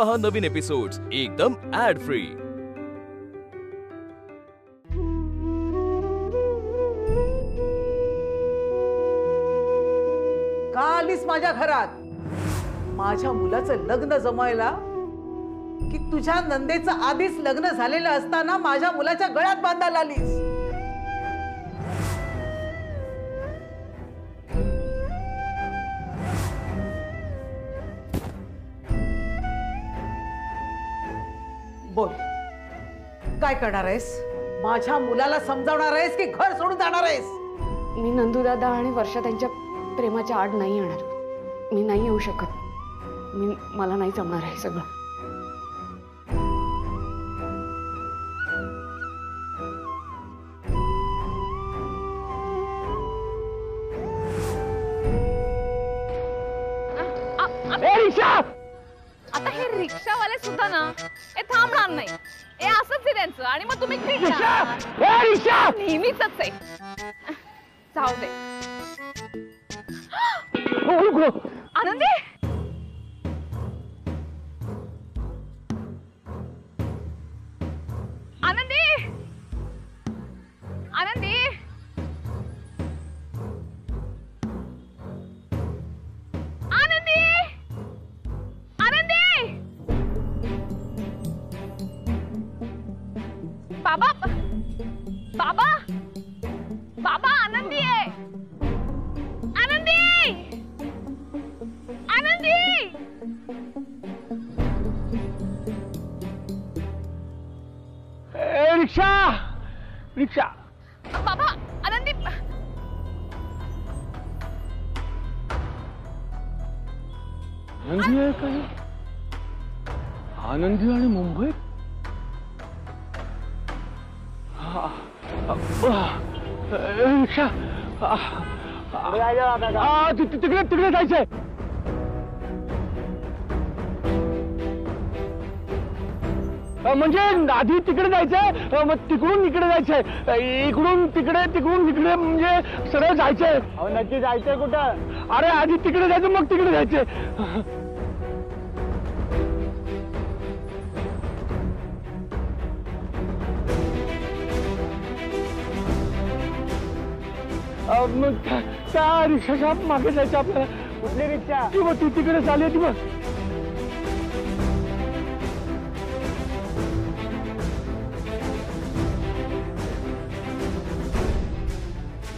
पहा नवीन एपिसोड्स एकदम add free. का आलीस माझ्या घरात? माझ्या मुलाचं लग्न जमायला की तुझ्या नंदेचं आधीच लग्न झालेलं असताना माझ्या मुलाच्या गळ्यात बांधायला आलीस? बोल, काय करणार आहेस? माझ्या मुलाला समजावणार आहेस की घर सोडून जाणार आहेस? मी नंदू दादा आणि वर्षा त्यांच्या प्रेमाच्या आड नाही येणार। मी नाही येऊ शकत। मला नाही जमणार आहे सगळं। आता हे रिक्षावाले सुद्धा ना हे थांबणार नाही। हे असंच आहे त्यांचं आणि मग तुम्ही नेहमीच आहे। जाऊ दे आनंदी। आनंदी आनंदी बाबा बाबा बाबा आनंदी आहे। आनंदी आनंदी रिक्षा रिक्षा बाबा आनंदी आनंदी आहे काय? आनंदी आणि मुंबई रिक्षा तिकडे तिकडे जायचंय। म्हणजे आधी तिकडे जायचंय मग तिकडून इकडे जायचंय, इकडून तिकडे तिकडून इकडे म्हणजे सरळ जायचंय। नक्की जायचंय कुठं? अरे आधी तिकडे जायचं मग तिकडे जायचंय। मग त्या रिक्षाच्या मागे जायचं आपल्याला। कुठली रिक्षा? ती मग ती तिकडे चालली ती मग।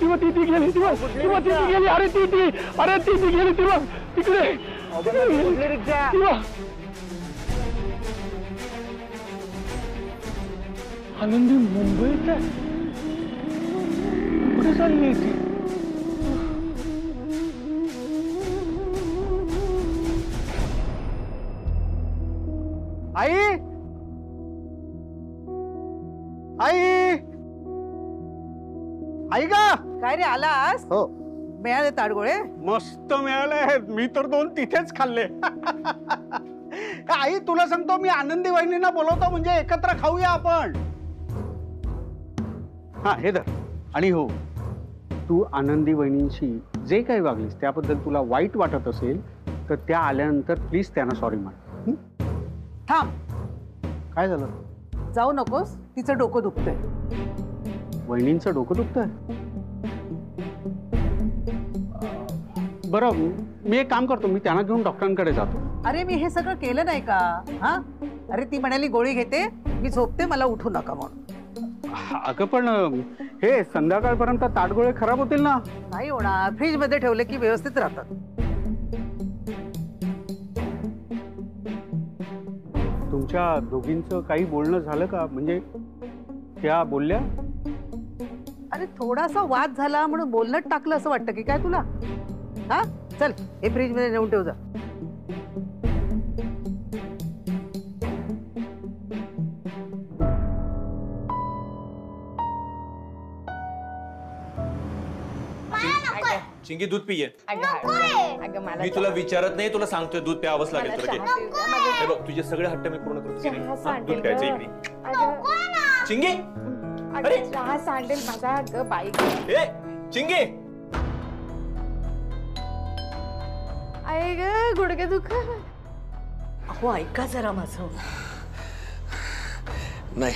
ती गेली ती गेली। अरे ती गेली ती मग तिकडे रिक्षा। आनंदी मुंबईत कुठे चालली ती? आई आई आई का? काय रे आलास? हो मिळाले ताडगोळे? मस्त मिळाले। मी तर 2 तिथेच खाल्ले। आई तुला सांगतो मी आनंदी वहिनींना बोलवतो म्हणजे एकत्र खाऊया आपण। हा हे धर। आणि हो तू आनंदी वहिनींशी जे काही वागलीस त्याबद्दल तुला वाईट वाटत असेल तर त्या आल्यानंतर प्लीज त्यांना सॉरी म्हण। थांब, काय झालं? जाऊ नकोस, तिचं डोकं दुखतंय। वहिनींचं डोकं दुखतंय? बरं मी एक काम करतो, मी त्यांना घेऊन डॉक्टरांकडे जातो। अरे मी हे सगळं केलं नाही का? हा अरे ती म्हणाली गोळी घेते, मी झोपते, मला उठू नका म्हणून। अगं पण हे संध्याकाळपर्यंत ताटगोळे खराब होतील ना? नाही होणार, फ्रीज मध्ये ठेवले की व्यवस्थित राहतात। तुमच्या दोघींचं काही बोलणं झालं का? म्हणजे त्या बोलल्या? अरे थोडासा वाद झाला म्हणून बोलणं टाकलं असं वाटतं की काय तुला? हा चल हे फ्रीज मध्ये नेऊन ठेव जा। चिंगी दूध पिये। मी तुला विचारत नाही, तुला सांगतोय दूध प्यावंच लागेल तुला। हे बघ तुझे सगळे हट्ट मी पूर्ण करतो। दूध प्यायचं इकडे। चिंगी अरे चहा सांडेल माझा ग बाई। ए चिंगी आई ग गुडघे दुख। अहो ऐका जरा माझं. नाही,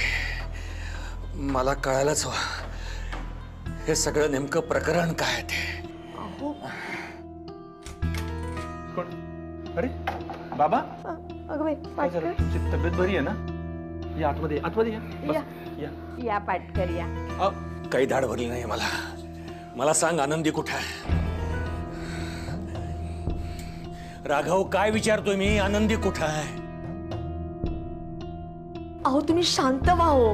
मला कळायलाच हवं हे सगळं नेमकं प्रकरण काय ते. अहो अरे बाबा, अगं बाई, काय झालं? तुमची तब्येत बरी आहे ना? या आतमध्ये, आतमध्ये या. बस, या पाटकर या. काही धाड भरली नाही मला. मला सांग, आनंदी कुठे आहे? राघव, काय विचारतोय मी? आनंदी कुठे आहे? अहो तुम्ही शांत व्हा हो.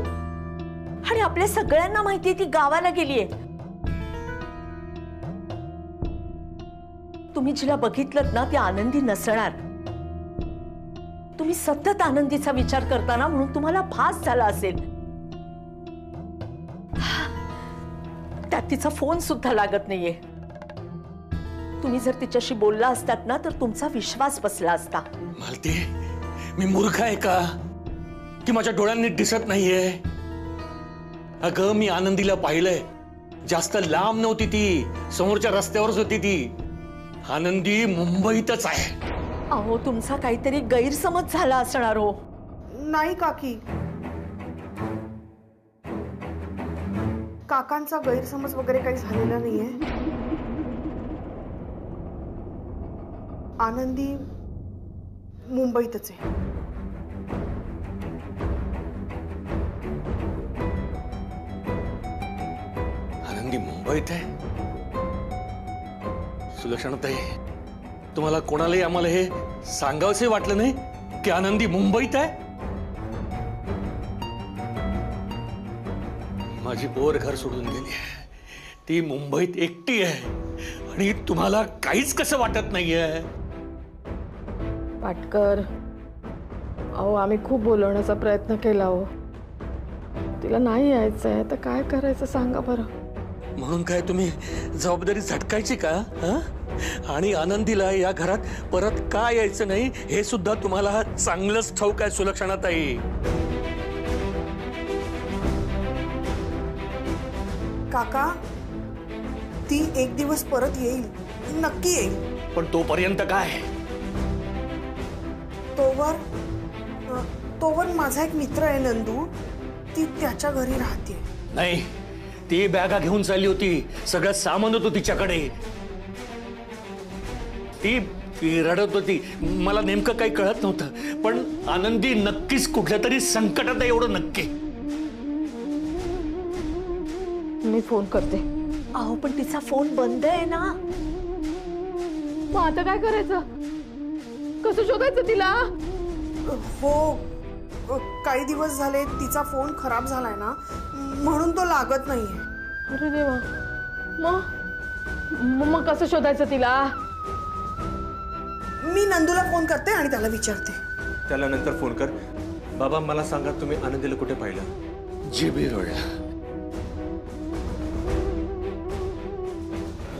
आणि आपल्या सगळ्यांना माहितीये ती गावाला गेलीये. तुम्ही जिला बघितलं ना ती आनंदी नसणार. तुम्ही सतत आनंदीचा विचार करताना म्हणून तुम्हाला भास झाला असेल. त्यात तिचा फोन सुद्धा लागत नाहीये. तुम्ही जर तिच्याशी बोलला असतात ना तर तुमचा विश्वास बसला असता. मालती, मी मूर्ख आहे का की माझ्या डोळ्यांनी दिसत नाहीये? अगं, मी आनंदीला पाहिलंय. जास्त लांब नव्हती ती, समोरच्या रस्त्यावरच होती ती. आनंदी मुंबईतच आहे. अहो तुमचा काहीतरी गैरसमज झाला असणार हो. नाही काकी, काकांचा गैरसमज वगैरे काही झालेला नाहीये. आनंदी मुंबईतच आहे. आनंदी मुंबईत आहे? सुलक्षणाताई, तुम्हाला कोणालाही आम्हाला हे सांगावसे वाटलं नाही की आनंदी मुंबईत आहे? माझी पोर घर सोडून गेली आहे. ती मुंबईत एकटी आहे आणि तुम्हाला काहीच कसं वाटत नाहीये? पाटकर, अहो आम्ही खूप बोलवण्याचा प्रयत्न केला हो. तिला नाही यायचंय तर काय करायचं सांगा बरं. म्हणून काय तुम्ही जबाबदारी झटकायची का? आणि आनंदीला या घरात परत का यायचं नाही हे सुद्धा तुम्हाला चांगलंच ठाऊक आहे सुलक्षणाताई. काका, ती एक दिवस परत येईल, नक्की येईल. पण तोपर्यंत काय? तोवर माझा एक मित्र आहे नंदू, ती त्याच्या घरी राहते. नाही, ती बॅगा घेऊन चालली होती. सगळं सामान होतं तिच्याकडे. ती रडत होती. मला नेमकं काही कळत नव्हतं. पण आनंदी नक्कीच कुठल्या तरी संकटात आहे, एवढं नक्की. मी फोन करते. अहो पण तिचा फोन बंद आहे ना. मग आता काय करायचं? कसं शोधायचं तिला? हो, काही दिवस झाले तिचा फोन खराब झालाय ना, म्हणून तो लागत नाहीये. अरे देवा, मग कसं शोधायचं तिला? मी नंदूला फोन करते आणि त्याला विचारते. त्याला नंतर फोन कर. बाबा, मला सांगा, तुम्ही आनंदीला कुठे पाहिलं? JB रोडला.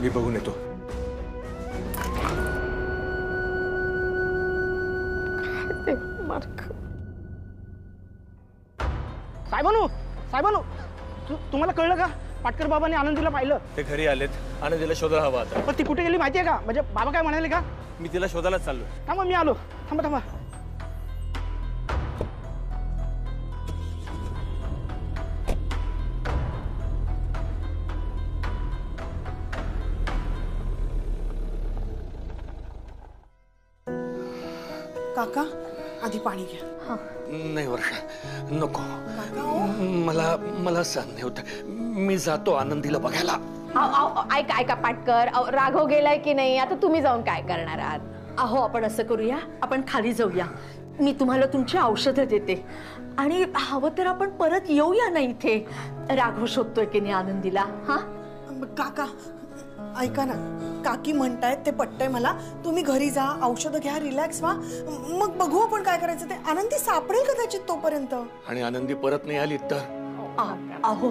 मी बघून येतो. साहेबांनो, तुम्हाला कळलं का? पाटकर बाबांनी आनंदीला पाहिलं. ते घरी आलेत. आनंदीला शोधायला हवा आता. पण ती कुठे गेली माहितीये का? म्हणजे बाबा काय म्हणाले का? मी तिला शोधायला चाललो. थांबा, मी आलो. थांबा. काका, आधी पाणी घ्या. नाही वर्षा, नको. मला सहन नाही होत. मी जातो आनंदीला बघायला. ऐका पाटकर, राघव गेलाय की नाही? आता तुम्ही जाऊन काय करणार आहात? अहो आपण असं करूया, आपण खाली जाऊया. मी तुम्हाला तुमची औषधं देते आणि हवं तर आपण परत येऊया ना इथे. राघव शोधतोय की नाही आनंदीला? हा काका, ऐका ना, काकी म्हणतायत ते पटतंय मला. तुम्ही घरी जा, औषधं घ्या, रिलॅक्स व्हा, मग बघू आपण काय करायचं ते. आनंदी सापडेल कदाचित तोपर्यंत. आणि आनंदी परत नाही आली तर? अहो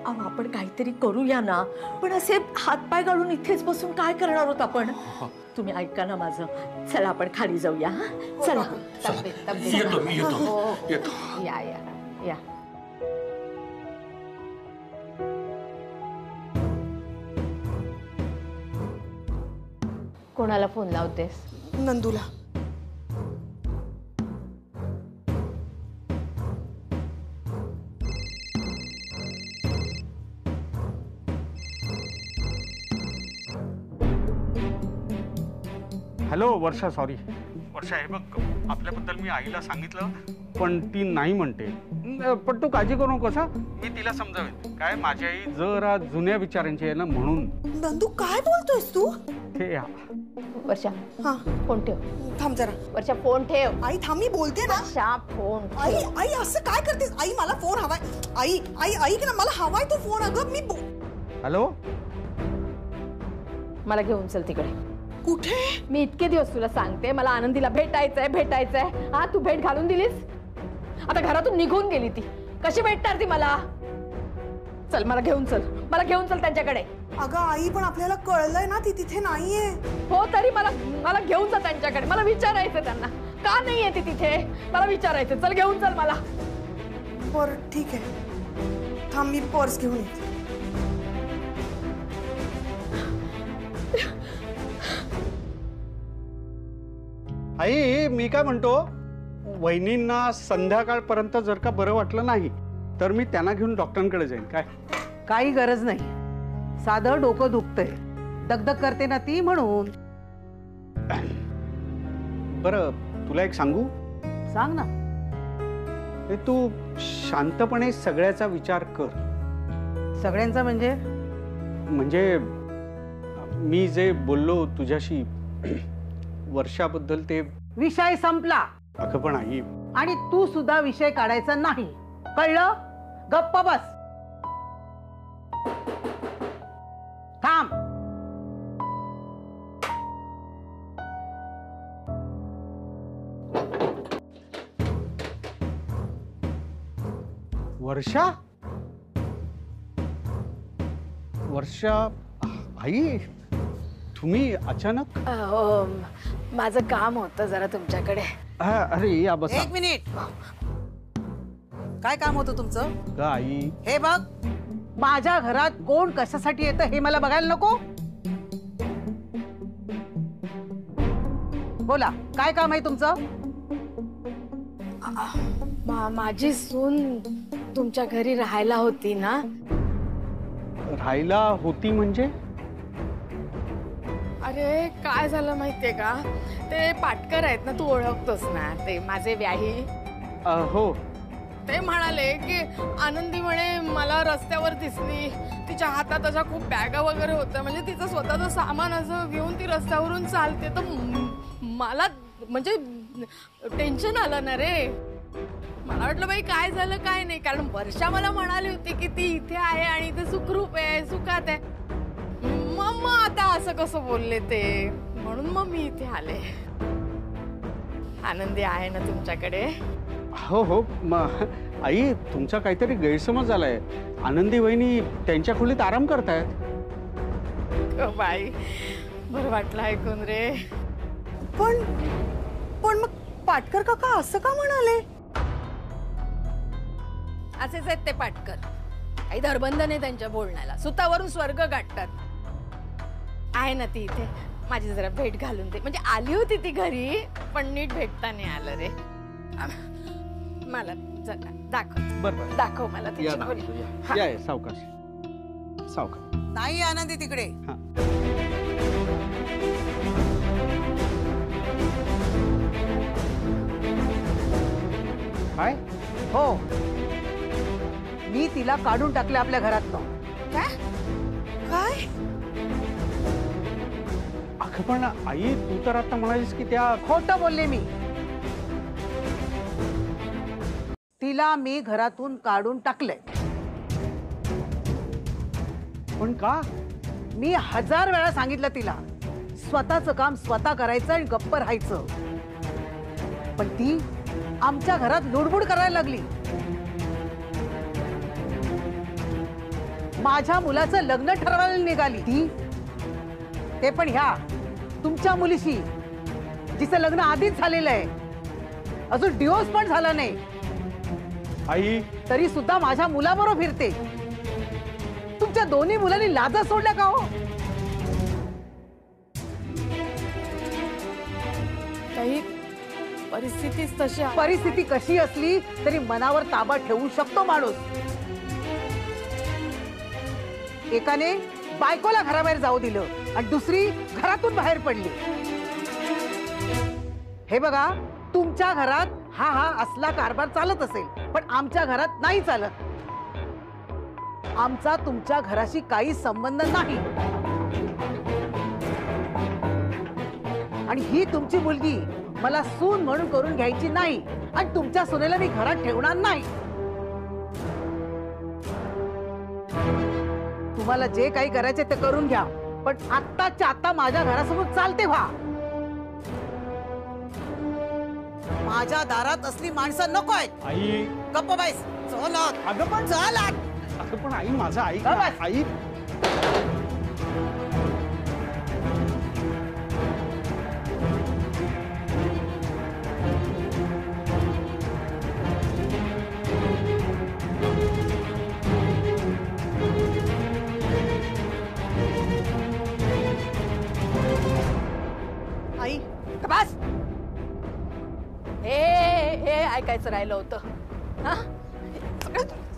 आपण काहीतरी करूया ना. पण असे हातपाय घालून इथेच बसून काय करणार आहोत आपण? तुम्ही ऐका ना माझं. चला आपण खाली जाऊया. चला. येतो मी, येतो. या. कोणाला फोन लावतेस? नंदूला. हॅलो वर्षा, सॉरी वर्षा, हे बघ आपल्याबद्दल मी आईला सांगितलं पण ती नाही म्हणते. पण तू काळजी करू नकोस, मी तिला समजावेन. काय माझी आई जरा जुन्या विचारांची आहे ना, म्हणून. नंदू काय बोलतोयस तू? हे वर्षा हा फोन ठेव. थांब जरा. वर्षा फोन ठेव. आई थांब, मी बोलते ना. वर्षा फोन ठेव. आई आई असं काय करतेस? आई मला फोन हवाय. आई आई ऐक ना, मला हवाय तो फोन. अगं मी हॅलो, मला घेऊन चल तिकडे. कुठे? मी इतके दिवस तुला सांगते मला आनंदीला भेटायचंय. हा तू भेट घालून दिलीस. आता घरातून निघून गेली ती. कशी भेटणार ती मला? चल मला घेऊन चल त्यांच्याकडे. अगं आई पण आपल्याला कळलंय ना ती तिथे नाहीये. हो तरी मला घेऊन जा त्यांच्याकडे. मला विचारायचं त्यांना का नाहीये ती तिथे. मला विचारायचं. चल घेऊन चल मला. बरं ठीक आहे, थांब मी पर्स घेऊन येते. आई मी काय म्हणतो, वहिनींना संध्याकाळपर्यंत जर का बरं वाटलं नाही तर मी त्यांना घेऊन डॉक्टरांकडे जाईन. काय काही गरज नाही, साधं डोकं दुखतंय, दगदग करते ना ती म्हणून. बरं तुला एक सांगू? सांग ना. हे तू शांतपणे सगळ्याचा विचार कर. सगळ्यांचा म्हणजे? म्हणजे मी जे बोललो तुझ्याशी वर्षाबद्दल ते विषय संपला. अगं पण आई. आणि तू सुद्धा विषय काढायचा नाही, कळलं? गप्प बस. थांब. वर्षा आई तुम्ही अचानक? माझं काम होतं जरा तुमच्याकडे. अरे या बस. एक मिनिट. काय काम होतं तुमचं? का आई? हे बघ, माझ्या घरात कोण कशासाठी येतं हे मला बघायला नको? बोला, काय काम आहे तुमचं? माझी सून तुमच्या घरी राहायला होती ना. राहायला होती म्हणजे? अरे काय झालं माहितीये का, ते पाटकर आहेत ना, तू ओळखतोस ना, ते माझे व्याही. हो. ते म्हणाले की आनंदी म्हणे मला रस्त्यावर दिसली, तिच्या हातात अशा खूप बॅगा वगैरे होत्या, म्हणजे तिचं स्वतःचं सामान असं घेऊन ती रस्त्यावरून चालते. तर मला म्हणजे टेन्शन आलं ना रे. मला वाटलं बाई काय झालं काय नाही, कारण वर्षा मला म्हणाली होती की ती इथे आहे आणि इथे सुखरूप आहे, सुखात आहे. मग आता असं कसं बोलले ते, म्हणून मग मी इथे आले. आनंदी आहे ना तुमच्याकडे? हो हो. आई तुमचा काहीतरी गैरसमज झालाय. आनंदी वहिनी त्यांच्या खोलीत आराम करतायत. बाई बरं वाटलं ऐकून रे. पण मग पाटकर काका असं का म्हणाले? असेच आहेत ते पाटकर. काही धरबंध नाही त्यांच्या बोलण्याला. सुतावरून स्वर्ग गाठतात. आहे ना ती इथे, माझी जरा भेट घालून दे. म्हणजे आली होती ती घरी, पण नीट भेटता नाही आलं रे. मला जरा दाखव. बरोबर, दाखव मला तिची खोली. या सावकाश सावकाश. नाही आनंदी तिकडे. काय? हो, मी तिला काढून टाकले आपल्या घरातनं. काय? अगं पण आई तू तर आता म्हणालीस की त्या. खोटं बोलले मी. तिला मी घरातून काढून टाकले. पण का? मी 1000 वेळा सांगितलं तिला स्वतःचं काम स्वतः करायचं आणि गप्प राहायचं, पण ती आमच्या घरात लुडबुड करायला लागली. माझ्या मुलाचं लग्न ठरवायला निघाली ती, ते पण ह्या तुमच्या मुलीशी, जिचं लग्न आधीच झालेलं आहे, अजून डिवोर्स पण झाला नाही. आई तरी सुद्धा माझ्या मुलाबरोबर फिरते. तुमच्या दोन्ही मुलांनी लाजा सोडल्या का हो? काही परिस्थितीच तशी आहे. परिस्थिती कशी असली तरी मनावर ताबा ठेवू शकतो माणूस. एकाने बायकोला घराबाहेर जाऊ दिलं आणि दुसरी घरातून बाहेर पडली. हे बघा, तुमच्या घरात हा असला कारभार चालत असेल, पण आमच्या घरात नाही चालत. आमचा तुमच्या घराशी काही संबंध नाही. आणि ही तुमची मुलगी मला सून म्हणून करून घ्यायची नाही, आणि तुमच्या सुनेला मी घरात ठेवणार नाही. तुम्हाला जे काही करायचे ते करून घ्या, पण आत्ताच्या आत्ता माझ्या घरासमोर चालते व्हा. माझ्या दारात असली माणसं नको आहेत. आई गप्प बैस. चल आत. अगं पण चल आत. अगं पण आई माझं ऐक चल ना. बस. आई आई बस. हे ऐकायचं राहिलं होतं. हा?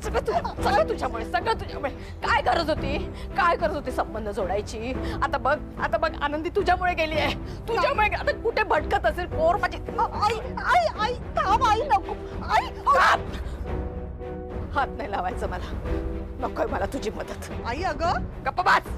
सगळं तुझ्यामुळे. काय गरज होती संबंध जोडायची? आता बघ आनंदी तुझ्यामुळे गेली आहे. तुझ्यामुळे आता कुठे भटकत असेल पोर माझी. आई थांब. आई नको. आई हात नाही लावायचं मला. नकोय मला तुझी मदत. आई अगं गप्प बस.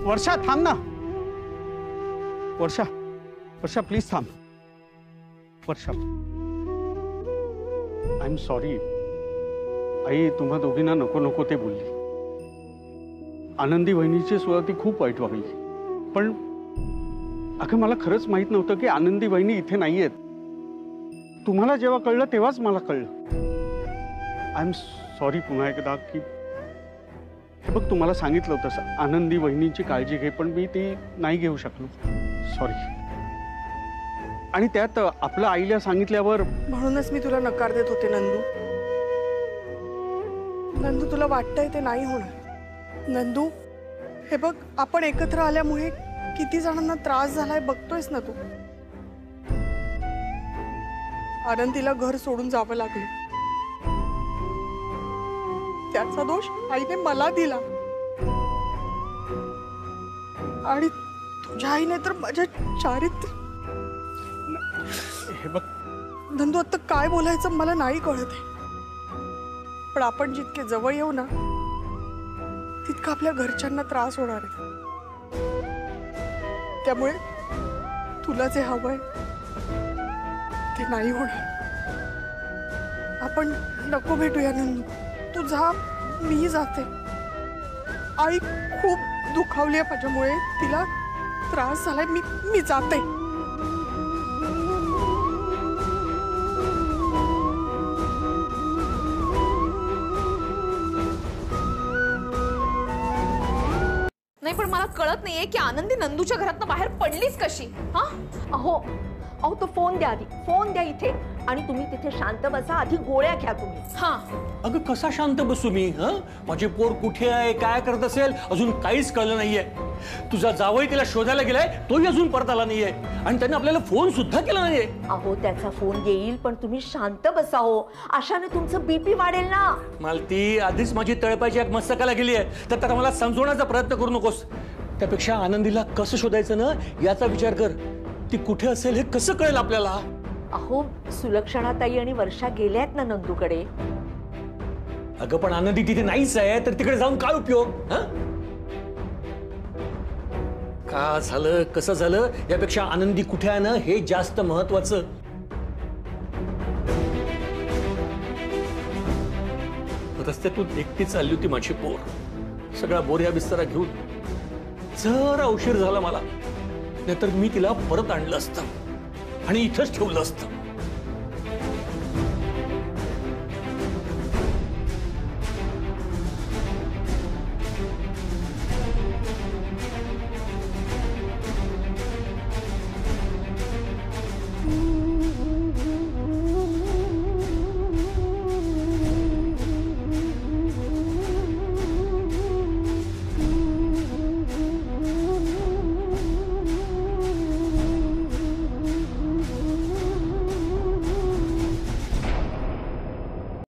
वर्षा थांब ना. वर्षा प्लीज थांब. वर्षा आय एम सॉरी. आई तुम्हा दोघींना नको ते बोलली. आनंदी वहिनीची सुद्धा ती खूप वाईट वागली. पण अगं मला खरंच माहित नव्हतं की आनंदी वहिनी इथे नाहीयेत. तुम्हाला जेव्हा कळलं तेव्हाच मला कळलं. आय एम सॉरी पुन्हा एकदा की हे बघ तुम्हाला सांगितलं होतं आनंदी वहिनींची काळजी घे, पण मी ती नाही घेऊ शकलो. सॉरी. आणि त्यात आपल्या आईला सांगितल्यावर म्हणूनच मी तुला नकार देत होते नंदू तुला वाटतंय ते नाही होणार. नंदू हे बघ, आपण एकत्र आल्यामुळे किती जणांना त्रास झालाय बघतोयस ना तू. आनंदीला घर सोडून जावं लागलं. त्याचा दोष आईने मला दिला, आणि तुझ्या आईने तर माझ्या चारित्र्य. हे बघ नंदू, आता काय बोलायचं मला नाही कळत आहे. पण आपण जितके जवळ येऊ ना तितका आपल्या घरच्यांना त्रास होणार आहे. त्यामुळे तुला जे हवंय ते नाही होणार. आपण नको भेटूया नंदू. तू जा, मी जाते. आई खूप दुखावली आहे माझ्यामुळे. तिला त्रास झालाय. मी जाते. नाही पण मला कळत नाहीये की आनंदी नंदूच्या घरातनं बाहेर पडलीच कशी? हा अहो तो फोन द्या आधी. फोन द्या इथे, आणि तुम्ही तिथे शांत बसा. आधी गोळ्या घ्या तुम्ही. हा अगं कसा शांत बसू मी? माझे पोर कुठे आहे, काय करत असेल, अजून काहीच कळलं नाहीये. तुझा जावई तिला शोधायला गेलाय, तोही अजून परत आला नाहीये, आणि त्याने आपल्याला फोन सुद्धा केला नाहीये. अहो त्याचा फोन येईल, पण तुम्ही शांत बसा हो. अशाने तुमचं बीपी वाढेल ना. मालती, आधीच माझी तळपायची एक मस्तकाला गेली आहे, तर त्याला मला समजवण्याचा प्रयत्न करू नकोस. त्यापेक्षा आनंदीला कसं शोधायचं ना याचा विचार कर. ती कुठे असेल हे कसं कळेल आपल्याला? अहो सुलक्षणाताई आणि वर्षा गेल्यात ना नंदूकडे. अगं पण आनंदी तिथे नाहीच आहे, तर तिकडे जाऊन काय उपयोग? का झालं, कसं झालं यापेक्षा आनंदी कुठे आहे ना हे जास्त महत्वाचं. रस्त्यातून एकटी चालली होती माझी पोर. सगळा बोऱ्या बिस्तरा घेऊन. जरा उशीर झाला मला, नाहीतर मी तिला परत आणलं असतं आणि इथंच ठेवलं असतं.